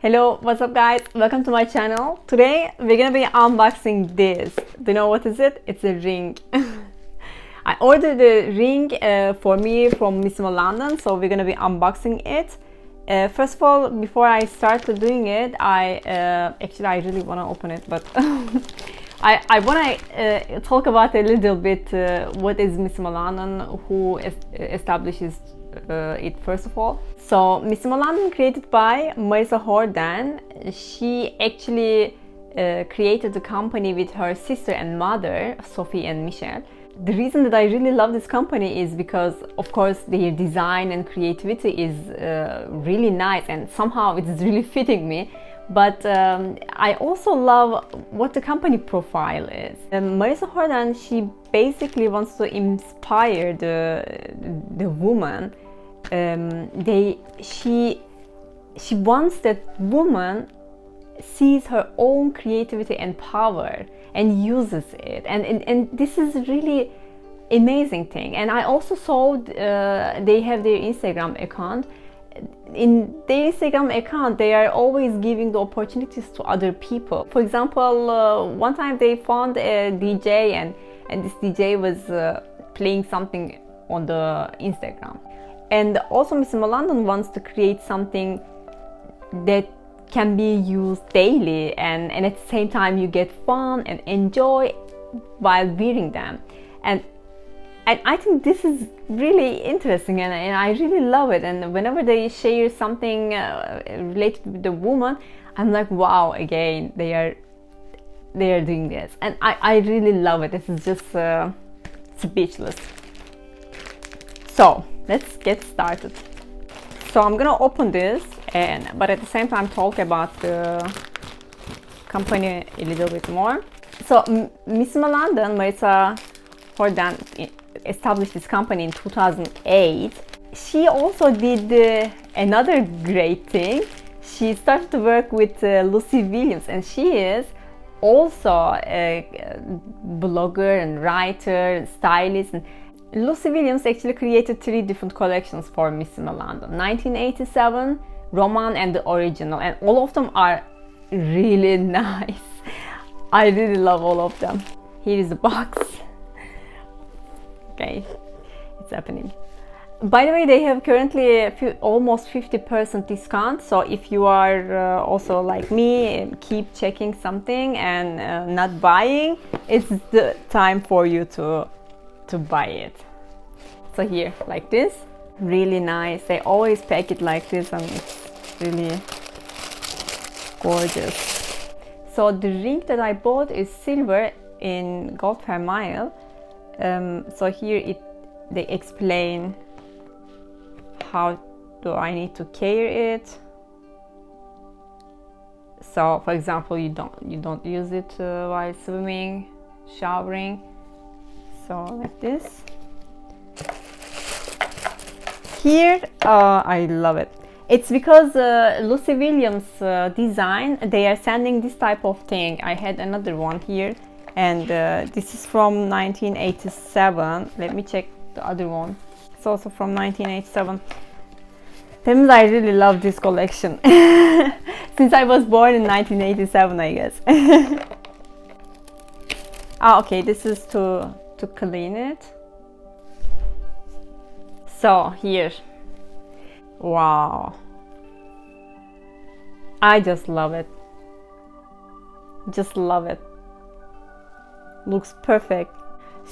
Hello, what's up guys? Welcome to my channel. Today we're gonna be unboxing this. Do you know what is it? It's a ring. I ordered a ring for me from Missoma London, so we're gonna be unboxing it. First of all, before I start doing it, I really want to open it, but I want to talk about a little bit what is Missoma London, who establishes it first of all. So Missoma London, created by Marisa Jordan. She actually created the company with her sister and mother, Sophie and Michelle. The reason that I really love this company is because, of course, their design and creativity is really nice, and somehow it's really fitting me. But I also love what the company profile is. Marisa Jordan, she basically wants to inspire the woman. She wants that woman sees her own creativity and power and uses it, and this is really amazing thing. And I also saw they have their Instagram account. In their Instagram account, they are always giving the opportunities to other people. For example, one time they found a DJ, and this DJ was playing something on the Instagram. And also Missoma London wants to create something that can be used daily, and at the same time you get fun and enjoy while wearing them. And I think this is really interesting, and I really love it. And whenever they share something related with the woman, I'm like, wow, again, they are doing this, and I really love it. This is just speechless. So let's get started. So I'm gonna open this, but at the same time talk about the company a little bit more. So Missoma London, Marisa Jordan established this company in 2008. She also did another great thing. She started to work with Lucy Williams, and she is also a blogger and writer and stylist. And Lucy Williams actually created 3 different collections for Missoma London: 1987, Roman, and the original, and all of them are really nice. I really love all of them. Here is the box. Okay, it's happening. By the way, they have currently almost 50% discount, so if you are also like me, keep checking something and not buying, it's the time for you to buy it. So here, like this, really nice. They always pack it like this, and it's really gorgeous. So the ring that I bought is silver in gold per mile. So here they explain how do I need to care it. So for example, you don't use it while swimming, showering. So like this. Here, I love it. It's because Lucy Williams design, they are sending this type of thing. I had another one here, and this is from 1987. Let me check the other one. It's also from 1987. That means I really love this collection. Since I was born in 1987, I guess. Okay, this is to clean it. So here, wow, I just love it. Just love it. Looks perfect.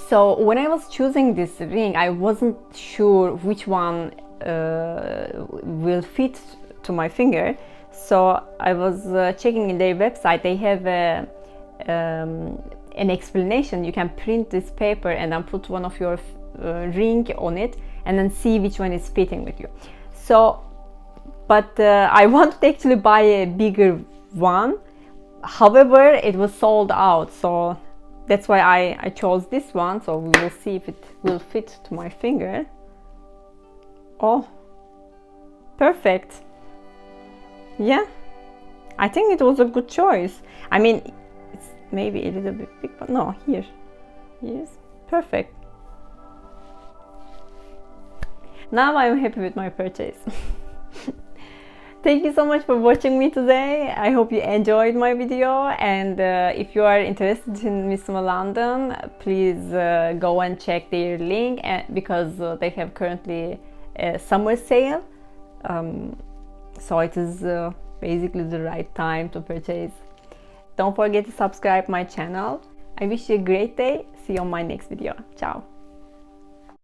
So when I was choosing this ring, I wasn't sure which one will fit to my finger. So I was checking in their website. They have an explanation. You can print this paper and then put one of your ring on it, and then see which one is fitting with you. So, but I wanted to actually buy a bigger one. However, it was sold out, so that's why I chose this one. So we will see if it will fit to my finger. Oh, perfect. Yeah, I think it was a good choice. I mean, it's maybe a little bit big, but no, here. Yes, perfect. Now I'm happy with my purchase. Thank you so much for watching me today. I hope you enjoyed my video, and if you are interested in Missoma London, please go and check their link because they have currently a summer sale. So it is basically the right time to purchase. Don't forget to subscribe my channel. I wish you a great day. See you on my next video. Ciao.